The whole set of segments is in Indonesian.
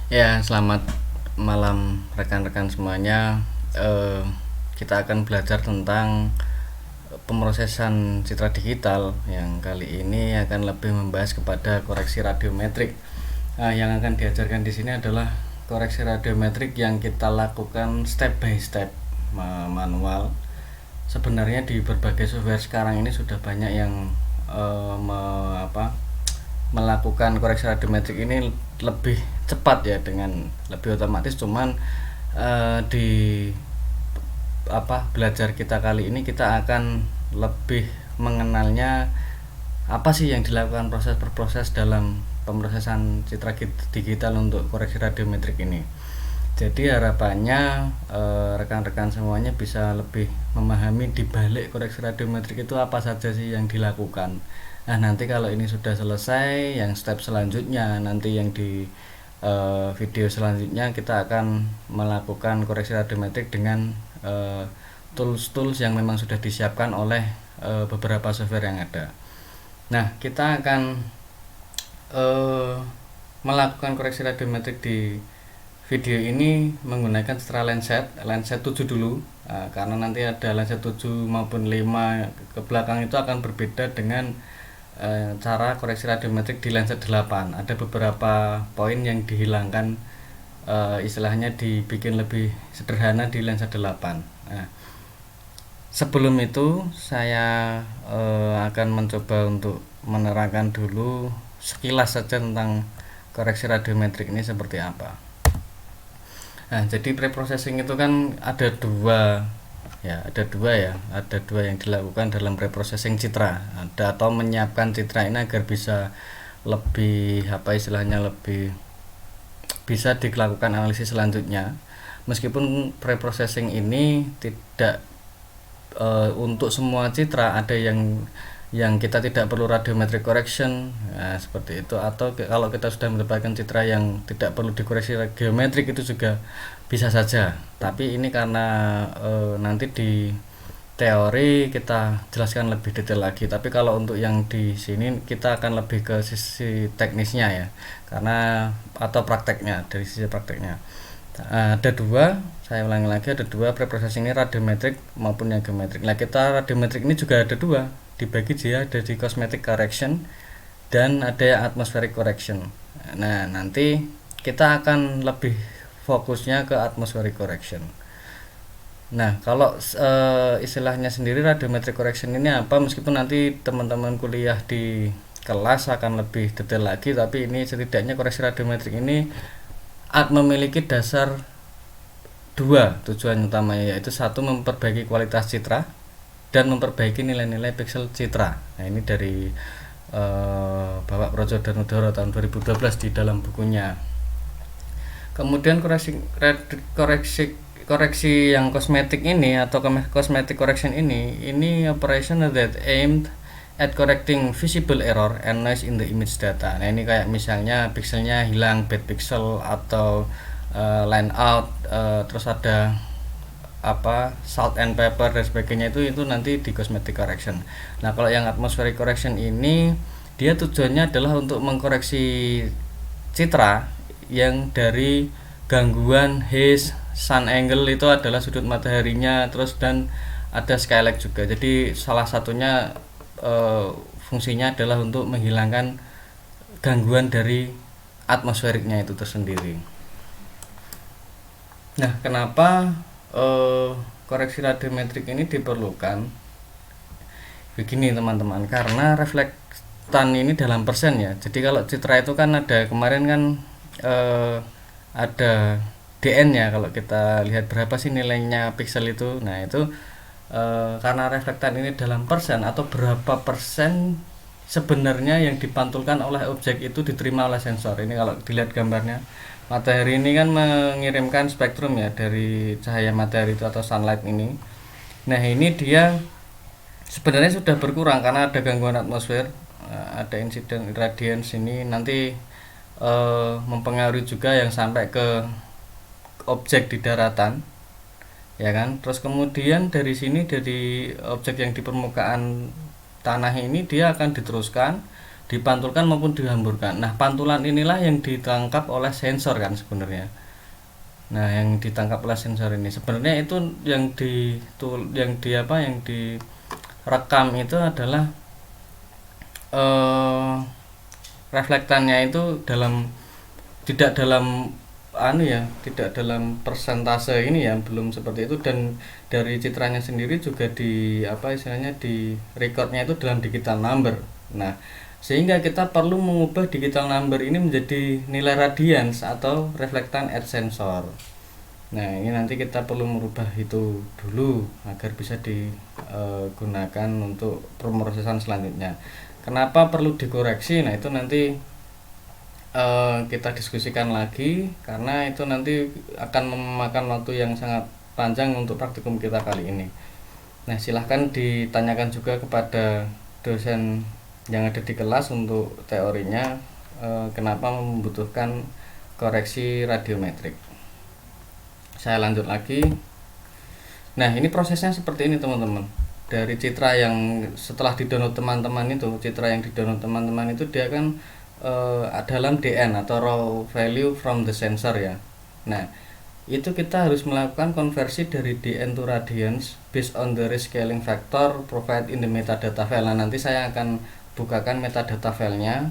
Ya, selamat malam rekan-rekan semuanya. Eh, kita akan belajar tentang pemrosesan citra digital yang kali ini akan lebih membahas kepada koreksi radiometrik. Yang akan diajarkan di sini adalah koreksi radiometrik yang kita lakukan step by step manual. Sebenarnya di berbagai software sekarang ini sudah banyak yang melakukan koreksi radiometrik ini lebih cepat ya, dengan lebih otomatis. Cuman di belajar kita kali ini kita akan lebih mengenalnya apa sih yang dilakukan proses per proses dalam pemrosesan citra digital untuk koreksi radiometrik ini. Jadi harapannya rekan-rekan semuanya bisa lebih memahami di balik koreksi radiometrik itu apa saja sih yang dilakukan. Nah, nanti kalau ini sudah selesai, yang step selanjutnya nanti yang di video selanjutnya kita akan melakukan koreksi radiometrik dengan tools-tools yang memang sudah disiapkan oleh beberapa software yang ada. Nah, kita akan melakukan koreksi radiometrik di video ini menggunakan citra lenset 7 dulu, karena nanti ada lenset 7 maupun 5 ke belakang itu akan berbeda dengan cara koreksi radiometrik di lenset 8. Ada beberapa poin yang dihilangkan, istilahnya dibikin lebih sederhana di lensa 8. Nah, sebelum itu saya akan mencoba untuk menerangkan dulu sekilas saja tentang koreksi radiometrik ini seperti apa. Nah, jadi preprocessing itu kan ada dua yang dilakukan dalam preprocessing citra, atau menyiapkan citra ini agar bisa lebih lebih bisa dilakukan analisis selanjutnya. Meskipun preprocessing ini tidak untuk semua citra, ada yang kita tidak perlu radiometric correction, seperti itu, atau kalau kita sudah mendapatkan citra yang tidak perlu dikoreksi radiometrik itu juga bisa saja. Tapi ini karena nanti di teori kita jelaskan lebih detail lagi. Tapi kalau untuk yang di sini kita akan lebih ke sisi teknisnya ya, karena atau prakteknya, dari sisi prakteknya. Ada dua, saya ulangi lagi, ada dua preprocessing ini, radiometrik maupun yang geometrik. Nah, kita radiometrik ini juga ada dua, dibagi dia ada di cosmetic correction dan ada atmospheric correction. Nah, nanti kita akan lebih fokusnya ke atmospheric correction. Nah, kalau istilahnya sendiri radiometric correction ini apa, meskipun nanti teman-teman kuliah di kelas akan lebih detail lagi, tapi ini setidaknya koreksi radiometrik ini memiliki dasar dua tujuan utamanya, yaitu satu, memperbaiki kualitas citra dan memperbaiki nilai-nilai piksel citra. Nah, ini dari Bapak Projo Danudoro tahun 2012 di dalam bukunya. Kemudian koreksi yang kosmetik ini atau cosmetic correction ini operation that aimed at correcting visible error and noise in the image data. Nah, ini kayak misalnya pikselnya hilang, bad pixel, atau line out, terus ada salt and pepper dan sebagainya, itu nanti di cosmetic correction. Nah, kalau yang atmospheric correction ini dia tujuannya adalah untuk mengkoreksi citra yang dari gangguan haze, sun angle, itu adalah sudut mataharinya, terus dan ada skylight juga. Jadi salah satunya fungsinya adalah untuk menghilangkan gangguan dari atmosferiknya itu tersendiri. Nah, kenapa koreksi radiometrik ini diperlukan? Begini teman-teman, karena reflektan ini dalam persen ya. Jadi kalau citra itu kan ada, kemarin kan ada DN ya, kalau kita lihat berapa sih nilainya piksel itu. Nah, itu karena reflektan ini dalam persen, atau berapa persen sebenarnya yang dipantulkan oleh objek itu diterima oleh sensor. Ini kalau dilihat gambarnya, matahari ini kan mengirimkan spektrum ya dari cahaya matahari itu atau sunlight ini. Nah, ini dia sebenarnya sudah berkurang karena ada gangguan atmosfer, ada insiden irradiance. Ini nanti mempengaruhi juga yang sampai ke objek di daratan, ya kan. Terus kemudian dari sini, dari objek yang di permukaan tanah ini, dia akan diteruskan dipantulkan maupun dihamburkan. Nah, pantulan inilah yang ditangkap oleh sensor kan sebenarnya. Nah, yang ditangkap oleh sensor ini sebenarnya itu yang direkam itu adalah eh, reflektannya itu tidak dalam tidak dalam persentase ini ya, belum seperti itu. Dan dari citranya sendiri juga di recordnya itu dalam digital number. Nah, sehingga kita perlu mengubah digital number ini menjadi nilai radians atau reflektan at sensor. Nah, ini nanti kita perlu merubah itu dulu agar bisa digunakan untuk pemrosesan selanjutnya. Kenapa perlu dikoreksi? Nah, itu nanti kita diskusikan lagi, karena itu nanti akan memakan waktu yang sangat panjang untuk praktikum kita kali ini. Nah, silahkan ditanyakan juga kepada dosen yang ada di kelas untuk teorinya, kenapa membutuhkan koreksi radiometrik. Saya lanjut lagi. Nah, ini prosesnya seperti ini teman-teman. Dari citra yang setelah di-download teman-teman itu, dia kan dalam DN atau raw value from the sensor ya. Nah, itu kita harus melakukan konversi dari DN to radians based on the rescaling factor provided in the metadata file. Nah, nanti saya akan bukakan metadata filenya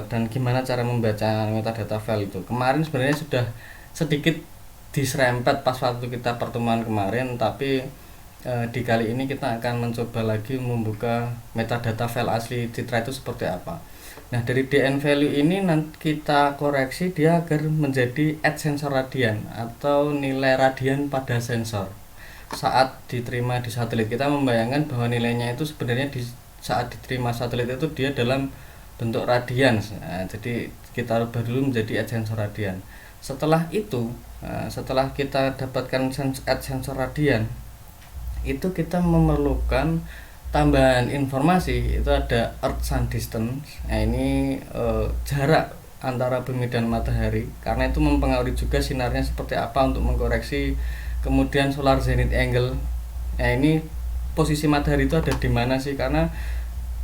dan gimana cara membaca metadata file itu. Kemarin sebenarnya sudah sedikit diserempet pas waktu kita pertemuan kemarin, tapi di kali ini kita akan mencoba lagi membuka metadata file asli citra itu seperti apa. Nah, dari DN value ini nanti kita koreksi dia agar menjadi at sensor radian atau nilai radian pada sensor saat diterima di satelit. Kita membayangkan bahwa nilainya itu sebenarnya saat diterima satelit itu dia dalam bentuk radian. Nah, jadi kita rubah dulu menjadi at sensor radian. Setelah itu, setelah kita dapatkan at sensor radian, itu kita memerlukan tambahan informasi. Itu ada Earth Sun Distance. Nah, ini jarak antara bumi dan matahari, karena itu mempengaruhi juga sinarnya seperti apa untuk mengkoreksi. Kemudian solar zenith angle. Nah, ini posisi matahari itu ada di mana sih, karena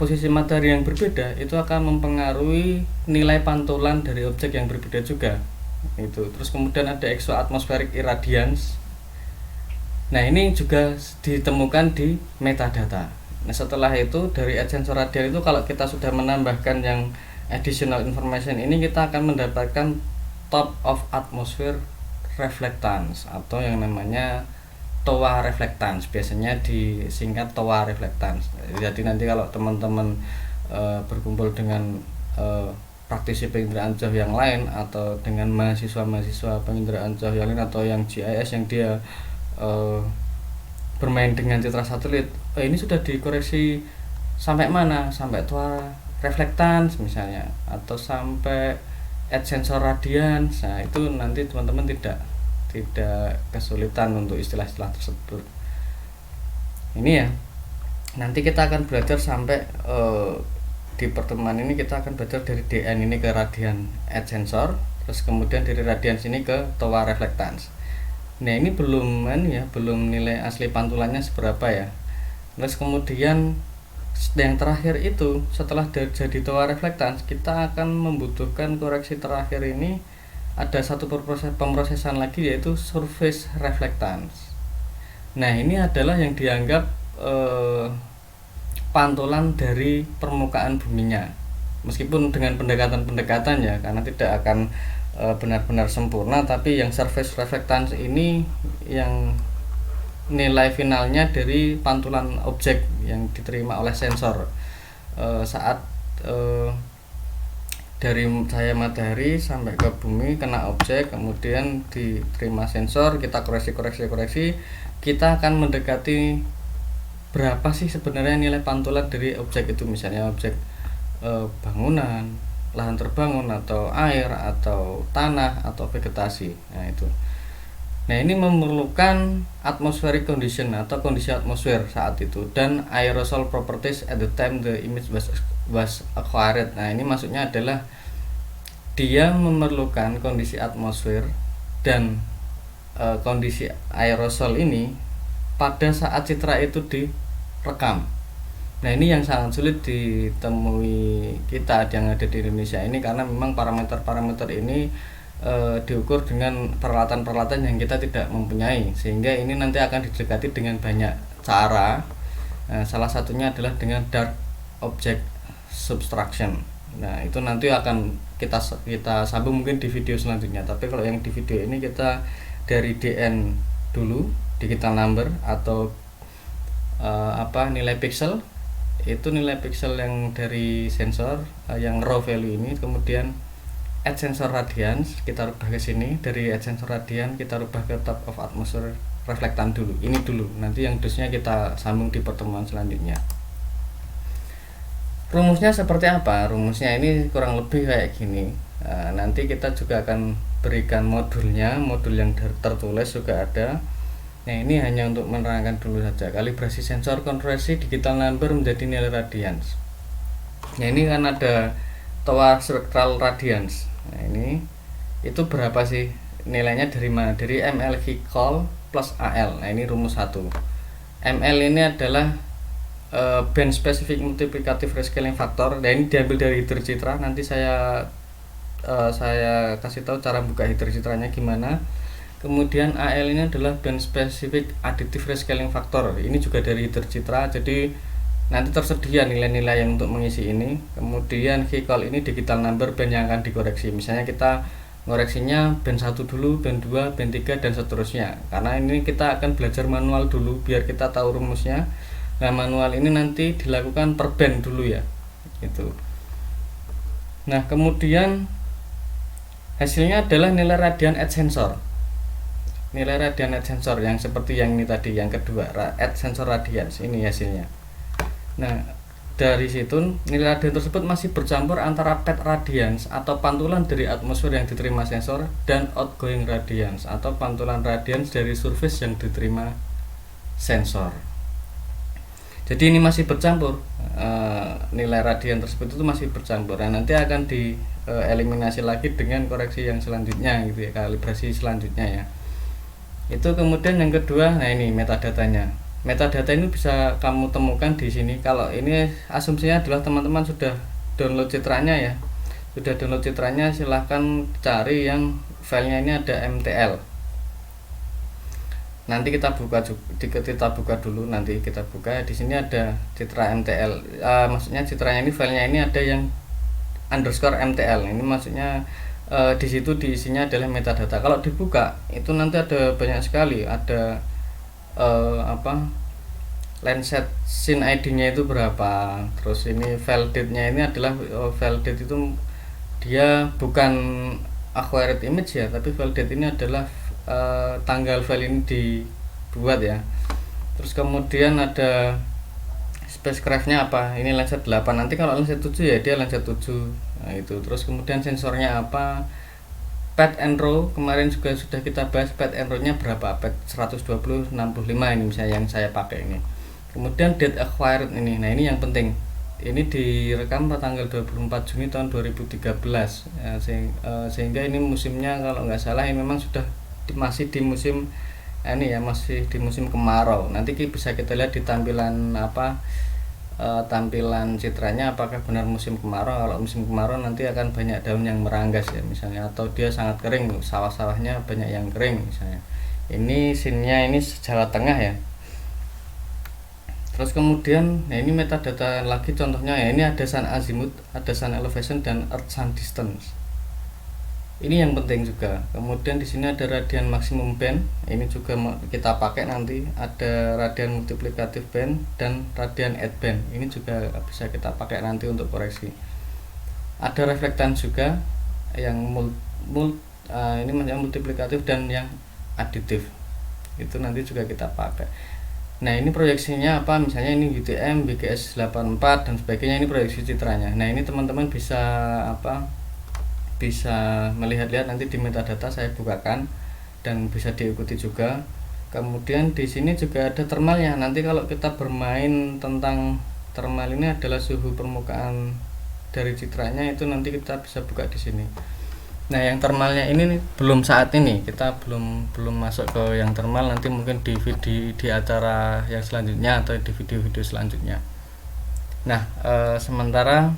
posisi matahari yang berbeda itu akan mempengaruhi nilai pantulan dari objek yang berbeda juga itu. Terus kemudian ada exoatmospheric irradiance. Nah, ini juga ditemukan di metadata. Nah, setelah itu dari at sensor radian itu kalau kita sudah menambahkan yang additional information ini, kita akan mendapatkan top of atmosphere reflectance atau yang namanya TOA reflectance, biasanya disingkat TOA reflectance. Jadi nanti kalau teman-teman berkumpul dengan praktisi penginderaan jauh yang lain atau dengan mahasiswa penginderaan jauh yang lain atau yang GIS yang dia bermain dengan citra satelit, ini sudah dikoreksi sampai mana, sampai TOA reflectance misalnya, atau sampai at sensor radians. Nah, itu nanti teman-teman tidak kesulitan untuk istilah-istilah tersebut. Ini ya, nanti kita akan belajar sampai di pertemuan ini kita akan belajar dari DN ini ke radian at sensor, terus kemudian dari radian sini ke TOA reflectance. Nah, ini belum nilai asli pantulannya seberapa ya. Terus kemudian yang terakhir itu setelah jadi TOA reflectance, kita akan membutuhkan koreksi terakhir ini. Ada satu pemrosesan lagi, yaitu surface reflectance. Nah, ini adalah yang dianggap pantulan dari permukaan buminya, meskipun dengan pendekatan ya, karena tidak akan benar-benar sempurna, tapi yang surface reflectance ini yang nilai finalnya dari pantulan objek yang diterima oleh sensor saat dari cahaya matahari sampai ke bumi, kena objek, kemudian diterima sensor, kita koreksi, kita akan mendekati berapa sih sebenarnya nilai pantulan dari objek itu, misalnya objek bangunan, lahan terbangun, atau air, atau tanah, atau vegetasi. Nah, itu. Nah, ini memerlukan atmospheric condition atau kondisi atmosfer saat itu, dan aerosol properties at the time the image was acquired. Nah, ini maksudnya adalah dia memerlukan kondisi atmosfer dan kondisi aerosol ini pada saat citra itu direkam. Nah ini yang sangat sulit ditemui kita yang ada di Indonesia ini, karena memang parameter-parameter ini diukur dengan peralatan-peralatan yang kita tidak mempunyai, sehingga ini nanti akan didekati dengan banyak cara. Salah satunya adalah dengan dark object subtraction. Nah itu nanti akan kita sambung mungkin di video selanjutnya, tapi kalau yang di video ini kita dari DN dulu, digital number atau nilai pixel. Itu nilai pixel yang dari sensor yang raw value ini, kemudian add sensor radians kita rubah ke sini, dari add sensor radian kita rubah ke top of atmosphere reflectan dulu, ini dulu, nanti yang dosnya kita sambung di pertemuan selanjutnya. Rumusnya seperti apa? Rumusnya ini kurang lebih kayak gini. Nanti kita juga akan berikan modulnya, modul yang tertulis juga ada. Nah ini hanya untuk menerangkan dulu saja. Kalibrasi sensor konversi digital number menjadi nilai radians. Nah ini kan ada TOA spectral radians. Nah ini itu berapa sih nilainya, dari mana? Dari ml Hickel plus AL. Nah ini rumus 1. ml ini adalah band specific multiplicative rescaling factor. Nah ini diambil dari header citra. Nanti saya kasih tahu cara buka header citranya gimana. Kemudian AL ini adalah band specific additive rescaling factor. Ini juga dari header citra, jadi nanti tersedia nilai-nilai yang untuk mengisi ini. Kemudian Hickel ini digital number band yang akan dikoreksi. Misalnya kita ngoreksinya band 1 dulu, band 2, band 3 dan seterusnya. Karena ini kita akan belajar manual dulu biar kita tahu rumusnya. Nah, manual ini nanti dilakukan per band dulu ya. Itu. Nah, kemudian hasilnya adalah nilai radian at sensor. Nilai radian at sensor yang seperti yang ini tadi, yang kedua, at sensor radians, ini hasilnya. Nah dari situ nilai radian tersebut masih bercampur antara pet radians atau pantulan dari atmosfer yang diterima sensor dan outgoing radians atau pantulan radians dari surface yang diterima sensor. Jadi ini masih bercampur, nilai radian tersebut itu masih bercampur. Nah nanti akan dieliminasi lagi dengan koreksi yang selanjutnya gitu ya, kalibrasi selanjutnya ya. Itu kemudian yang kedua, nah ini metadatanya. Metadata ini bisa kamu temukan di sini. Kalau ini asumsinya adalah teman-teman sudah download citranya ya. Sudah download citranya, silahkan cari yang filenya ini ada MTL. Nanti kita buka dulu, nanti kita buka di sini ada citra MTL. Maksudnya citranya ini filenya ini ada yang underscore MTL. Ini maksudnya di situ diisinya adalah metadata. Kalau dibuka itu nanti ada banyak sekali, ada Landsat scene ID-nya itu berapa, terus ini file date-nya ini adalah file date itu dia bukan acquired image ya, tapi file date ini adalah tanggal file ini dibuat ya. Terus kemudian ada spacecraft-nya apa, ini Landsat 8, nanti kalau Landsat 7 ya dia Landsat 7. Nah itu, terus kemudian sensornya apa, pad and row kemarin juga sudah kita bahas, pad and row nya berapa, pad 120 65 ini misalnya yang saya pakai ini. Kemudian date acquired ini, nah ini yang penting, ini direkam pada tanggal 24 Juni tahun 2013 ya, sehingga ini musimnya kalau nggak salah ini memang sudah masih di musim ini ya, masih di musim kemarau. Nanti bisa kita lihat di tampilan tampilan citranya apakah benar musim kemarau. Kalau musim kemarau nanti akan banyak daun yang meranggas ya misalnya, atau dia sangat kering, sawah-sawahnya banyak yang kering misalnya. Ini scene-nya ini Jawa Tengah ya. Terus kemudian nah ini metadata lagi, contohnya ya ini ada sun azimuth, ada sun elevation dan earth sun distance. Ini yang penting juga. Kemudian di sini ada radian maksimum band, ini juga kita pakai nanti. Ada radian multiplikatif band dan radian add band, ini juga bisa kita pakai nanti untuk koreksi. Ada reflektan juga yang ini multiplikatif dan yang aditif, itu nanti juga kita pakai. Nah ini proyeksinya apa, misalnya ini UTM, BGS 84 dan sebagainya, ini proyeksi citranya. Nah ini teman-teman bisa bisa melihat-lihat nanti di metadata saya bukakan dan bisa diikuti juga. Kemudian di sini juga ada thermalnya. Nanti kalau kita bermain tentang thermal, ini adalah suhu permukaan dari citranya, itu nanti kita bisa buka di sini. Nah yang thermalnya ini belum saat ini, kita belum masuk ke yang thermal, nanti mungkin di acara yang selanjutnya atau di video-video selanjutnya. Nah, sementara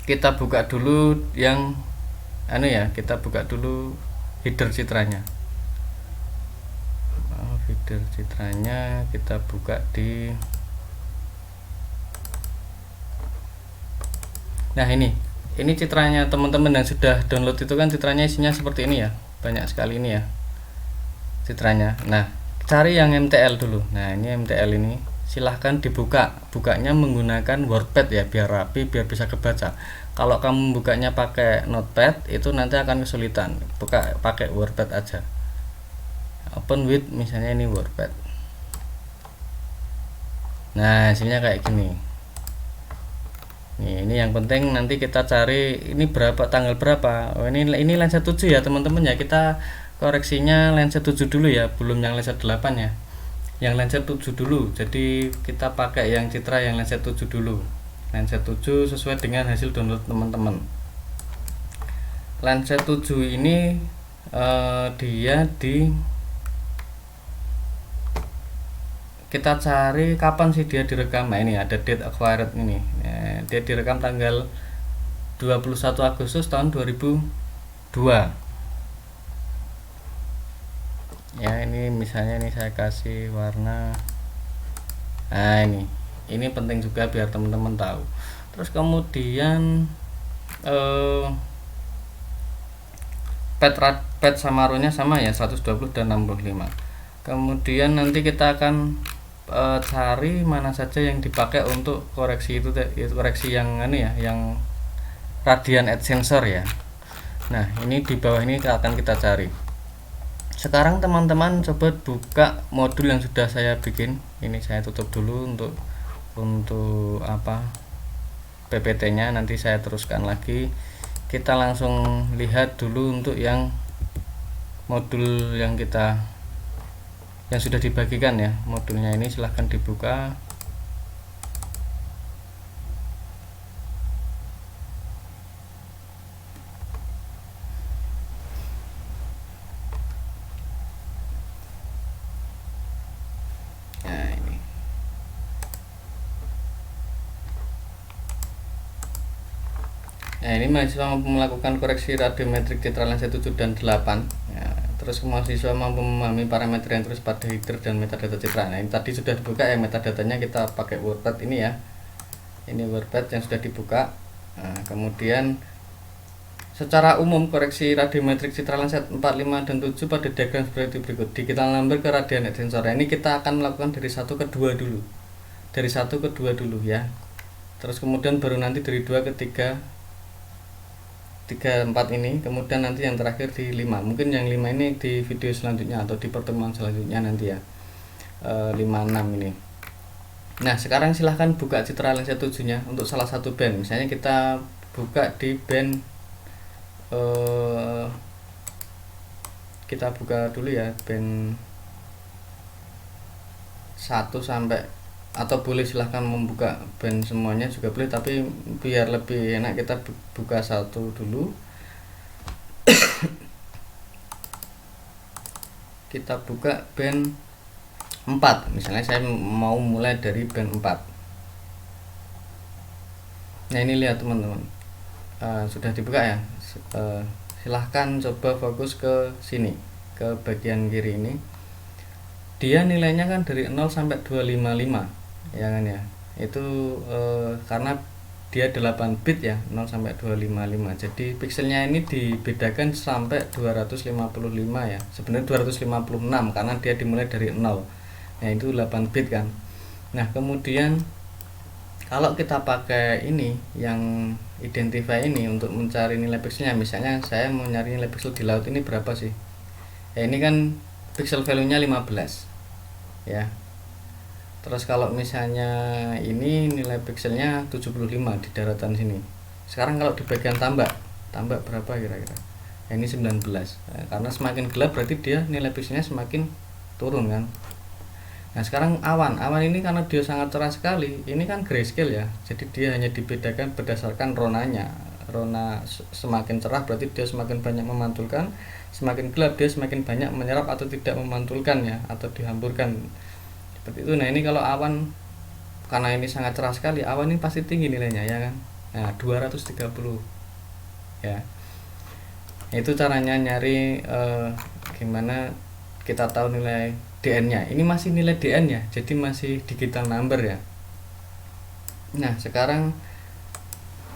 kita buka dulu yang kita buka dulu header citranya. Header citranya kita buka di. Nah, ini citranya teman-teman yang sudah download itu kan citranya isinya seperti ini ya, banyak sekali ini ya citranya. Nah, cari yang MTL dulu. Nah, ini MTL ini silahkan bukanya menggunakan WordPad ya, biar rapi, biar bisa kebaca. Kalau kamu bukanya pakai Notepad itu nanti akan kesulitan. Buka pakai WordPad aja, open with misalnya ini WordPad. Nah, hasilnya kayak gini. Ini yang penting nanti kita cari ini tanggal berapa. ini lensa 7 ya teman-teman ya, kita koreksinya lensa 7 dulu ya, belum yang lensa 8 ya, yang lensa 7 dulu. Jadi kita pakai yang citra yang lensa 7 dulu, lensa 7 sesuai dengan hasil download teman-teman. Lensa 7 ini dia kita cari kapan sih dia direkam. Nah, ini ada date acquired ini. Nah, dia direkam tanggal 21 Agustus tahun 2002 ya. Ini misalnya ini saya kasih warna. Nah, ini penting juga biar teman-teman tahu. Terus kemudian pad sama row nya sama ya, 120 dan 65. Kemudian nanti kita akan cari mana saja yang dipakai untuk koreksi itu koreksi yang yang radian edge sensor ya. Nah, ini di bawah ini akan kita cari. Sekarang teman-teman coba buka modul yang sudah saya bikin. Ini saya tutup dulu untuk PPT nya, nanti saya teruskan lagi. Kita langsung lihat dulu untuk yang modul yang sudah dibagikan ya, modulnya ini silahkan dibuka. Nah, ini mahasiswa mampu melakukan koreksi radiometrik citra lensa 7 dan 8 ya. Terus mahasiswa mampu memahami parameter yang terus pada header dan metadata citra. Nah, ini tadi sudah dibuka ya, metadatanya kita pakai WordPad ini ya. Ini WordPad yang sudah dibuka. Nah, kemudian secara umum koreksi radiometrik citra lensa 45 dan 7 pada diagram seperti berikut. Digital number ke radian edge sensor. Ini kita akan melakukan dari 1 ke 2 dulu. Dari 1 ke 2 dulu ya. Terus kemudian baru nanti dari 2 ke 3 4 ini, kemudian nanti yang terakhir di 5. Mungkin yang 5 ini di video selanjutnya atau di pertemuan selanjutnya nanti ya. 5, 6 ini. Nah, sekarang silahkan buka citra lensa 7 nya untuk salah satu band. Misalnya kita buka di band kita buka dulu ya band 1 sampai, atau boleh silahkan membuka band semuanya juga boleh, tapi biar lebih enak kita buka 1 dulu. Kita buka band 4, misalnya saya mau mulai dari band 4. Nah, ini lihat teman-teman, sudah dibuka ya. Silahkan coba fokus ke sini, ke bagian kiri ini. Dia nilainya kan dari 0 sampai 255 ya kan ya, itu karena dia 8 bit ya, 0 sampai 255. Jadi pixelnya ini dibedakan sampai 255 ya, sebenarnya 256 karena dia dimulai dari 0. Nah, itu 8 bit kan. Nah, kemudian kalau kita pakai ini yang identify ini untuk mencari nilai pixelnya, misalnya saya mau nyari nilai pixel di laut ini berapa sih ya, ini kan pixel value nya 15 ya. Terus kalau misalnya ini nilai pixelnya 75 di daratan sini. Sekarang kalau di bagian tambak berapa kira-kira? Ya, ini 19. Nah, karena semakin gelap berarti dia nilai pixelnya semakin turun kan. Nah, sekarang awan ini karena dia sangat cerah sekali, ini kan grayscale ya. Jadi dia hanya dibedakan berdasarkan ronanya. Rona semakin cerah berarti dia semakin banyak memantulkan, semakin gelap dia semakin banyak menyerap atau tidak memantulkan ya, atau dihamburkan. Seperti itu. Nah, ini kalau awan karena ini sangat cerah sekali, awan ini pasti tinggi nilainya ya kan. Nah 230 ya. Itu caranya nyari gimana kita tahu nilai DN nya. Ini masih nilai DN ya, jadi masih digital number ya. Nah sekarang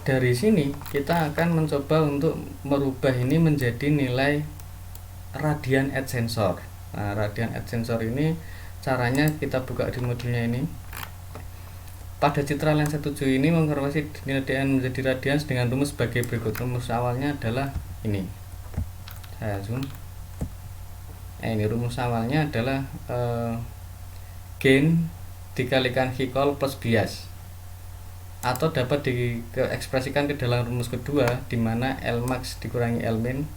dari sini kita akan mencoba untuk merubah ini menjadi nilai radian edge sensor. Nah radian edge sensor ini caranya kita buka di modulnya ini. Pada citra lensa 7 ini mengkonversi nilai DN menjadi radians dengan rumus sebagai berikut. Rumus awalnya adalah ini, saya zoom. Ini rumus awalnya adalah gain dikalikan Hikol plus bias, atau dapat diekspresikan ke dalam rumus kedua, di mana L max dikurangi L min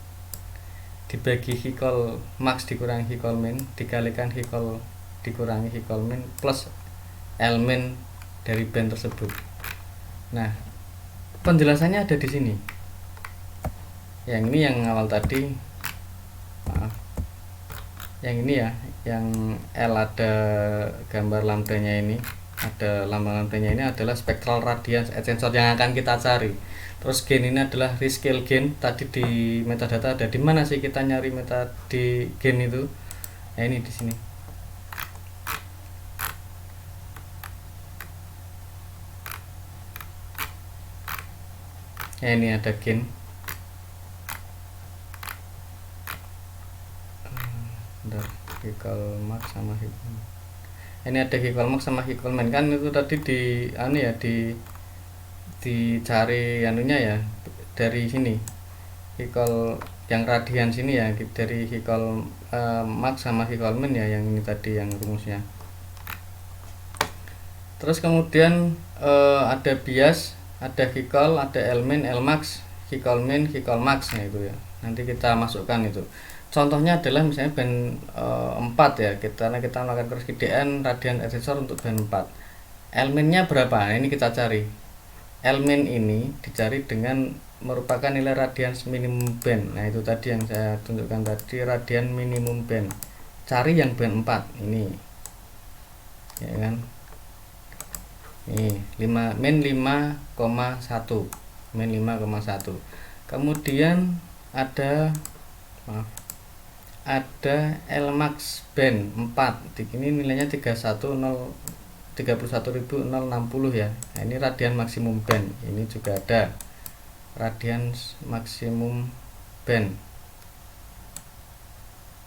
dibagi Hikol max dikurangi Hikol min dikalikan Hikol dikurangi Hikol min plus L min dari band tersebut. Nah, penjelasannya ada di sini. Yang ini yang awal tadi, maaf. Yang ini ya, yang L ada gambar lambdanya ini, ada lambang lambdanya ini adalah spectral radiance edge sensor yang akan kita cari. Terus gain ini adalah rescale gain. Tadi di metadata ada di mana sih kita nyari di gain itu? Nah, ini di sini. Ya, ini ada gain. Hikol max sama Hikol. Ini ada Hikol max sama Hikol min kan, itu tadi dicari anunya ya dari sini. Hikol yang radian sini ya, dari Hikol max sama Hikol min ya, yang ini tadi yang rumusnya. Terus kemudian ada bias, ada Hikol, ada L min, L max, Hikol min, Hikol max. Nah itu ya, nanti kita masukkan itu. Contohnya adalah misalnya band 4 ya, karena kita melakukan korreksi DN radian edge sensor untuk band 4. L min nya berapa? Nah, ini kita cari. L min ini dicari dengan merupakan nilai radians minimum band. Nah itu tadi yang saya tunjukkan tadi, radian minimum band. Cari yang band 4 ini, ya kan. Nih 5 min 5,1 min 5,1. Kemudian ada L max band 4. Ini nilainya 31.060 ya. Nah, ini radian maksimum band. Ini juga ada radian maksimum band.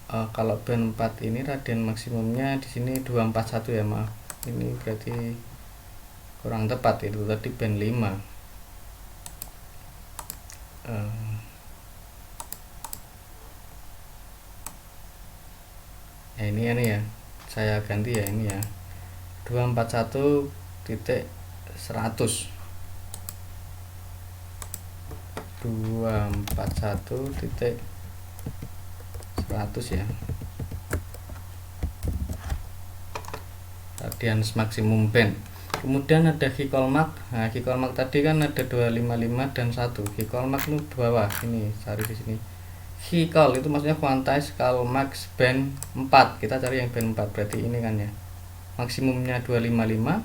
Kalau band 4 ini radian maksimumnya di sini 241 ya, maaf. Ini berarti kurang tepat, itu tadi band 5. Ini ya, saya ganti ya, ini ya 241.100 241.100 ya, radians maksimum band. Kemudian ada Hikol max. Nah Hikol max tadi kan ada 255 dan 1. Hikol max itu bawah ini, cari di sini. Hikol itu maksudnya quantize Hikol max band 4. Kita cari yang band 4, berarti ini kan ya. Maksimumnya 255,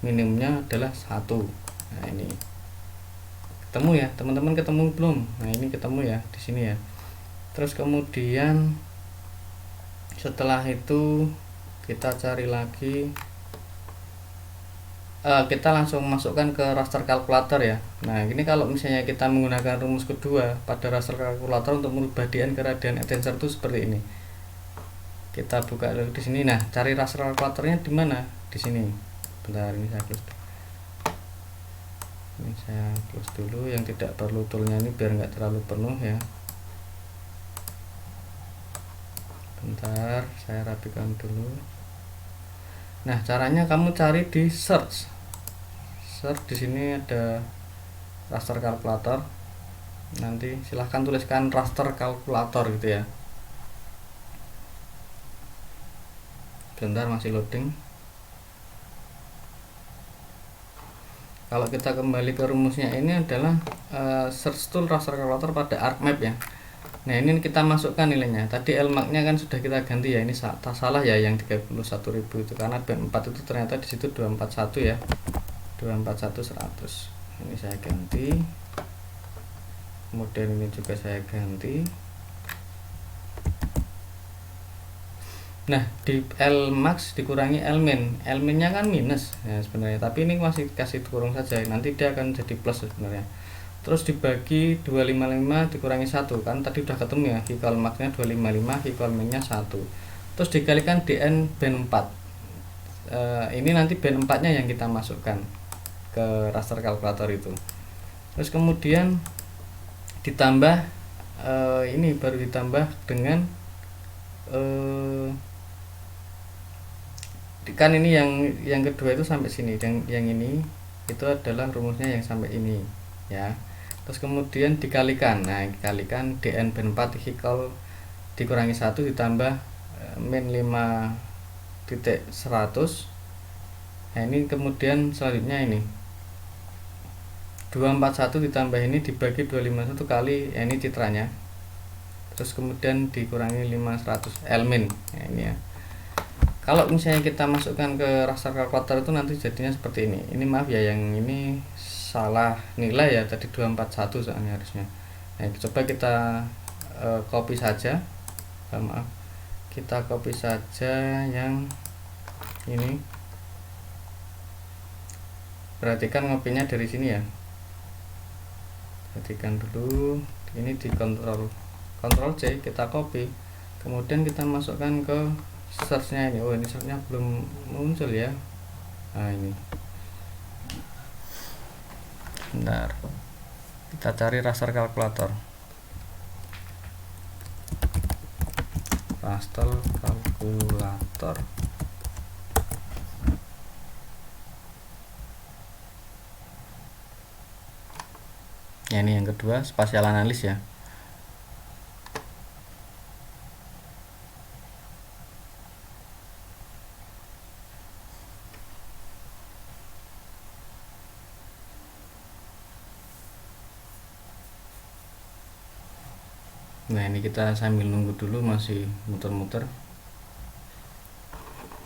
minimumnya adalah 1. Nah ini ketemu ya teman-teman, ketemu belum? Nah ini ketemu ya di sini ya. Terus kemudian setelah itu kita cari lagi, kita langsung masukkan ke raster kalkulator ya. Nah ini kalau misalnya kita menggunakan rumus kedua pada raster kalkulator untuk merubah DN ke radian edge sensor itu seperti ini. Kita buka dulu di sini. Nah cari raster kalkulatornya di mana? Di sini. Bentar, ini saya close. Ini saya close dulu yang tidak perlu toolnya ini biar nggak terlalu penuh ya. Bentar, saya rapikan dulu. Nah caranya kamu cari di search di sini ada raster kalkulator. Nanti silahkan tuliskan raster kalkulator gitu ya. Bentar, masih loading. Kalau kita kembali ke rumusnya, ini adalah search tool raster kalkulator pada ArcMap ya. Nah ini kita masukkan nilainya. Tadi Lmax nya kan sudah kita ganti ya, ini salah ya yang 31.000 itu, karena band 4 itu ternyata di situ 241 ya, 241.100. Ini saya ganti, kemudian ini juga saya ganti. Nah di Lmax dikurangi Lmin, Lmin nya kan minus ya sebenarnya, tapi ini masih kasih kurung saja, nanti dia akan jadi plus sebenarnya. Terus dibagi 255 dikurangi 1, kan tadi udah ketemu ya, hikal max-nya 255, hikal min-nya 1. Terus dikalikan dn band 4. Ini nanti band 4 nya yang kita masukkan ke raster kalkulator itu. Terus kemudian ditambah ini baru ditambah dengan kan ini yang kedua itu sampai sini, dan yang ini itu adalah rumusnya yang sampai ini ya. Terus kemudian dikalikan, nah dikalikan dn band 4 hikal dikurangi 1 ditambah min 5.100. Nah ini kemudian selanjutnya ini 241 ditambah ini dibagi 251 kali, ya ini citranya, terus kemudian dikurangi 500 Lmin. Nah ini ya, kalau misalnya kita masukkan ke raster kalkulator itu nanti jadinya seperti ini. Ini maaf ya, yang ini salah nilai ya, tadi 241 soalnya harusnya. Nah coba kita copy saja, maaf, kita copy saja yang ini. Perhatikan ngopinya dari sini ya, perhatikan dulu, ini di Ctrl C kita copy, kemudian kita masukkan ke search-nya ini. Oh ini search-nya belum muncul ya. Nah ini, bentar, kita cari raster kalkulator, raster kalkulator. Ya ini yang kedua, spasial analis ya. Nah ini kita sambil nunggu dulu, masih muter-muter.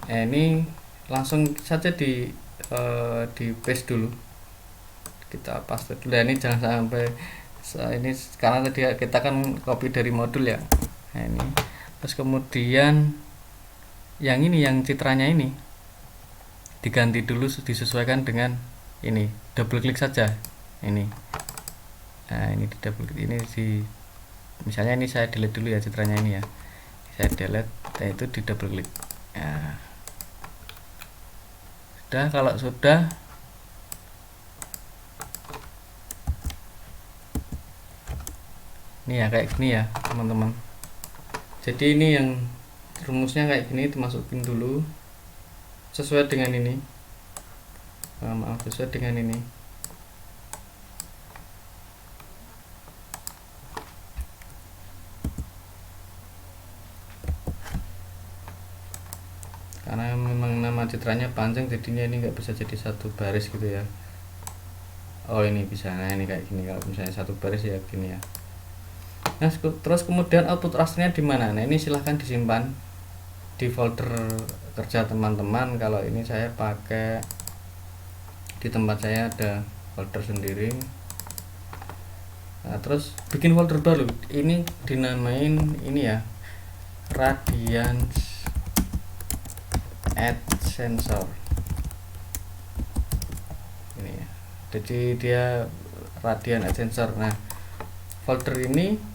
Ini langsung saja di paste dulu, kita paste dulu. Nah ini jangan sampai ini, karena tadi kita kan copy dari modul ya. Nah ini, terus kemudian yang ini, yang citranya ini diganti dulu, disesuaikan dengan ini, double klik saja ini. Nah ini di double klik, ini di, misalnya ini saya delete dulu ya citranya ini ya, saya delete, nah itu di double klik. Nah, sudah, kalau sudah ini ya kayak gini ya teman-teman. Jadi ini yang rumusnya kayak gini, dimasukin dulu sesuai dengan ini, maaf, sesuai dengan ini. Karena memang nama citranya panjang, jadinya ini nggak bisa jadi satu baris gitu ya. Oh ini bisa, nah ini kayak gini, kalau misalnya satu baris ya gini ya. Nah terus kemudian output rasternya di mana? Nah ini silahkan disimpan di folder kerja teman-teman. Kalau ini saya pakai di tempat saya ada folder sendiri. Nah terus bikin folder baru, ini dinamain ini ya, Radiance add sensor ini ya. Jadi dia Radiance add sensor. Nah folder ini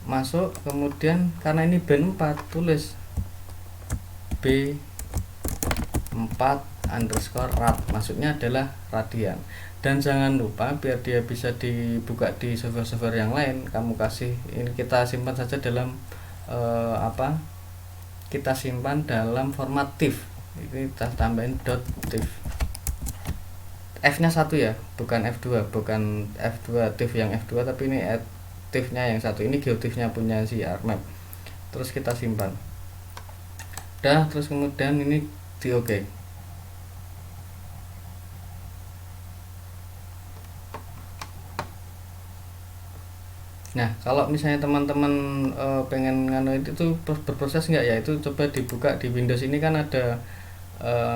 masuk, kemudian karena ini band 4 tulis B4 underscore rad, maksudnya adalah radian. Dan jangan lupa, biar dia bisa dibuka di server-server yang lain, kamu kasih ini, kita simpan saja dalam kita simpan dalam format TIFF. Ini kita tambahin .tiff, F nya 1 ya, bukan F2, bukan F2 TIFF yang F2, tapi ini TIFF nya yang 1. Ini geotiff nya punya si ArcMap. Terus kita simpan, udah, terus kemudian ini di OK. Nah, kalau misalnya teman-teman pengen nganu itu tuh berproses nggak ya, itu coba dibuka di Windows ini kan ada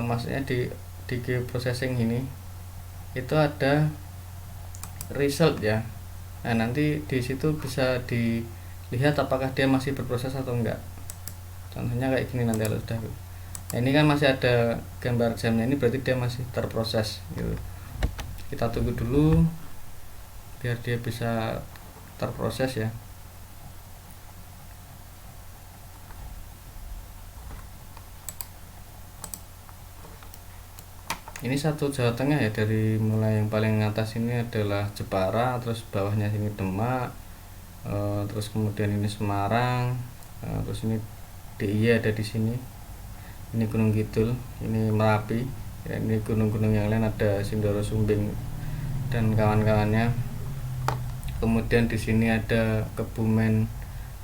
maksudnya di processing ini itu ada result ya. Nah, nanti di situ bisa dilihat apakah dia masih berproses atau enggak. Contohnya kayak gini nanti kalau sudah. Nah, ini kan masih ada gambar jamnya, ini berarti dia masih terproses gitu. Kita tunggu dulu biar dia bisa terproses ya. Ini satu Jawa Tengah ya, dari mulai yang paling atas ini adalah Jepara, terus bawahnya sini Demak, terus kemudian ini Semarang, terus ini DIY ada di sini. Ini Gunung Kidul, ini Merapi, ya, ini gunung-gunung yang lain ada Sindoro, Sumbing dan kawan-kawannya. Kemudian di sini ada Kebumen,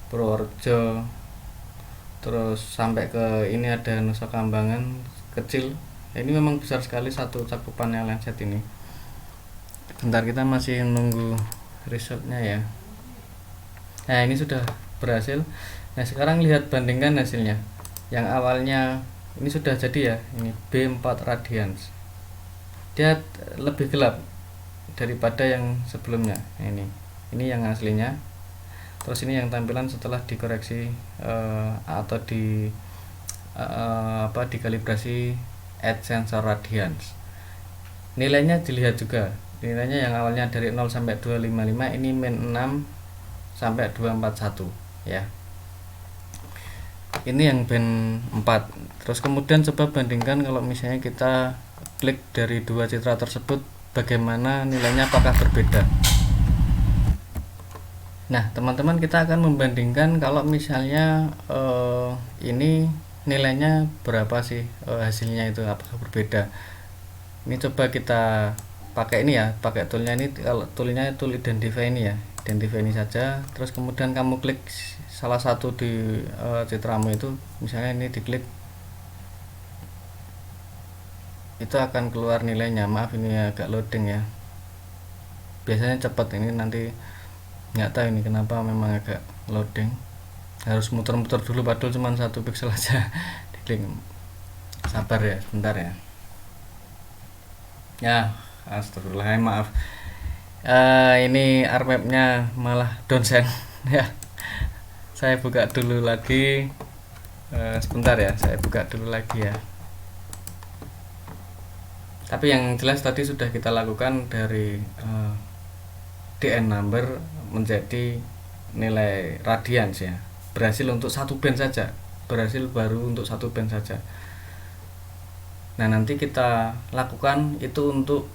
Purworejo, terus sampai ke ini ada Nusa Kambangan kecil. Ini memang besar sekali satu cakupannya Landsat ini. Bentar, kita masih nunggu resultnya ya. Nah, ini sudah berhasil. Nah, sekarang lihat bandingkan hasilnya. Yang awalnya ini sudah jadi ya, ini B4 Radians. Dia lebih gelap daripada yang sebelumnya. Nah, ini yang aslinya. Terus ini yang tampilan setelah dikoreksi atau dikalibrasi edge sensor radians. Nilainya dilihat juga. Nilainya yang awalnya dari 0 sampai 255 ini min 6 sampai 241 ya. Ini yang band 4. Terus kemudian coba bandingkan kalau misalnya kita klik dari dua citra tersebut, bagaimana nilainya, apakah berbeda. Nah, teman-teman, kita akan membandingkan kalau misalnya ini nilainya berapa sih hasilnya itu, apakah berbeda. Ini coba kita pakai ini ya, pakai toolnya ini. Kalau toolnya tool identify ini ya, identify ini saja. Terus kemudian kamu klik salah satu di citramu itu, misalnya ini diklik, itu akan keluar nilainya. Maaf, ini agak loading ya, biasanya cepat, ini nanti nggak tahu ini kenapa memang agak loading, harus muter-muter dulu, padahal cuma 1 pixel aja. Diklik, sabar ya, sebentar ya. Ya, astagfirullah, maaf. Ini RMap-nya malah downsend ya. Saya buka dulu lagi, sebentar ya, saya buka dulu lagi ya. Tapi yang jelas tadi sudah kita lakukan dari DN number menjadi nilai radians ya. Berhasil untuk satu band saja, berhasil baru untuk satu band saja. Nah, nanti kita lakukan itu untuk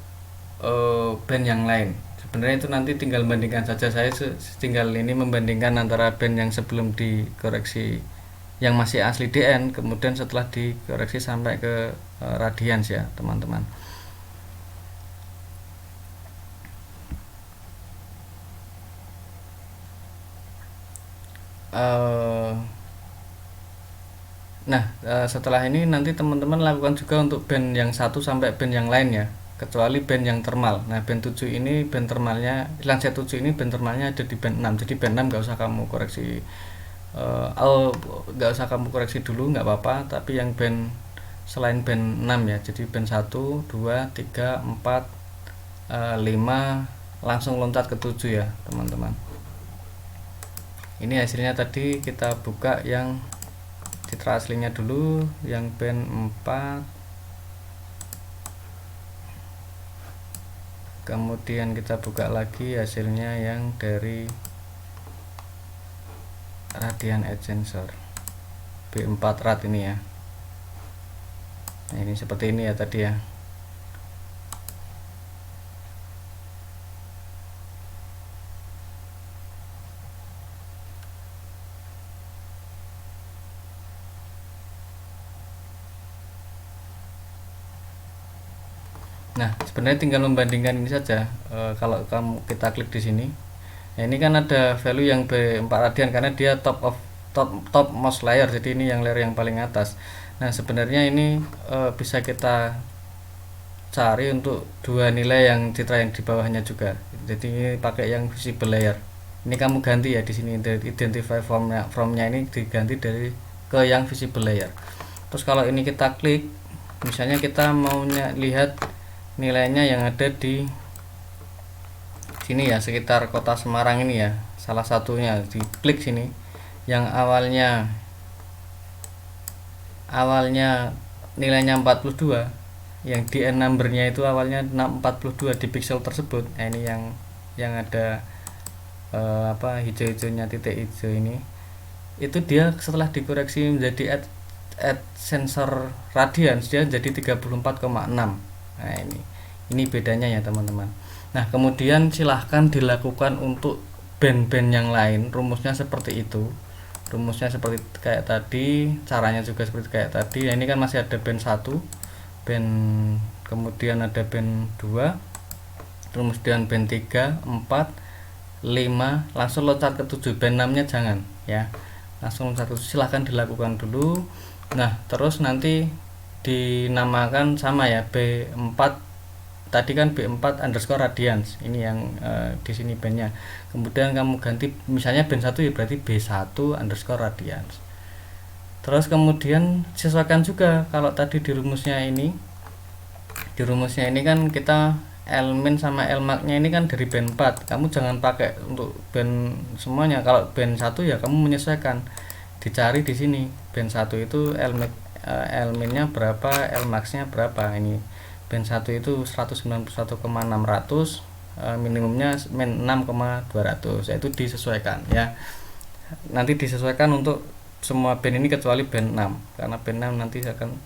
band yang lain. Sebenarnya itu nanti tinggal bandingkan saja, saya tinggal ini membandingkan antara band yang sebelum dikoreksi yang masih asli DN, kemudian setelah dikoreksi sampai ke radians ya teman-teman. Setelah ini nanti teman-teman lakukan juga untuk band yang satu sampai band yang lain ya, kecuali band yang thermal. Nah, band 7 ini band thermalnya, Landsat 7 ini band thermalnya ada di band 6. Jadi band 6 nggak usah kamu koreksi, nggak usah kamu koreksi dulu, nggak apa-apa. Tapi yang band selain band 6 ya, jadi band 1, 2, 3, 4, 5 langsung loncat ke 7 ya teman-teman. Ini hasilnya tadi, kita buka yang citra aslinya dulu, yang band 4, kemudian kita buka lagi hasilnya yang dari radian edge sensor B4 rad ini ya. Nah, ini seperti ini ya tadi ya. Nah, sebenarnya tinggal membandingkan ini saja. Kalau kita klik di sini, nah ini kan ada value yang B4 radian karena dia top most layer, jadi ini yang layer yang paling atas. Nah, sebenarnya ini bisa kita cari untuk dua nilai yang citra yang di bawahnya juga. Jadi ini pakai yang visible layer. Ini kamu ganti ya di sini, identify from-nya ini diganti dari ke yang visible layer. Terus kalau ini kita klik, misalnya kita mau lihat nilainya yang ada di sini ya, sekitar kota Semarang ini ya, salah satunya diklik sini, yang awalnya nilainya 42, yang di numbernya itu awalnya 42 di pixel tersebut. Nah, ini yang ada hijau-hijaunya, titik hijau ini, itu dia setelah dikoreksi menjadi at sensor radians, dia jadi 34,6. Nah, ini bedanya ya teman-teman. Nah, kemudian silahkan dilakukan untuk band-band yang lain, rumusnya seperti itu. Rumusnya seperti kayak tadi, caranya juga seperti kayak tadi. Nah, ini kan masih ada band 1, band, kemudian ada band 2, kemudian band 3, 4, 5, langsung loncat ke 7. Band 6 nya jangan ya, langsung loncat ke 7. Silahkan dilakukan dulu. Nah, terus nanti dinamakan sama ya, B4 tadi kan B4 underscore radians, ini yang di sini bandnya. Kemudian kamu ganti misalnya band 1 ya berarti B1 underscore radians. Terus kemudian sesuaikan juga, kalau tadi di rumusnya ini kan kita Lmin sama Lmax nya ini kan dari band 4, kamu jangan pakai untuk band semuanya. Kalau band 1 ya kamu menyesuaikan, dicari di sini band 1 itu Lmin nya berapa, Lmax nya berapa. Ini band 1 itu 191,600, minimumnya 6,200, yaitu disesuaikan ya. Nanti disesuaikan untuk semua band ini kecuali band 6, karena band 6 nanti akan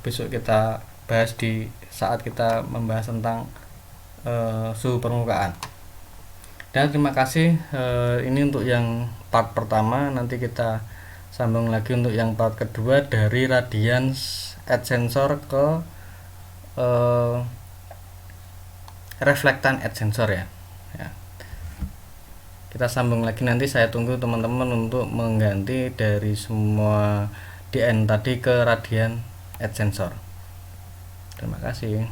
besok kita bahas di saat kita membahas tentang suhu permukaan. Dan terima kasih, ini untuk yang part pertama. Nanti kita sambung lagi untuk yang part kedua, dari radians edge sensor ke reflektan edge sensor ya. Kita sambung lagi, nanti saya tunggu teman-teman untuk mengganti dari semua DN tadi ke radian edge sensor. Terima kasih.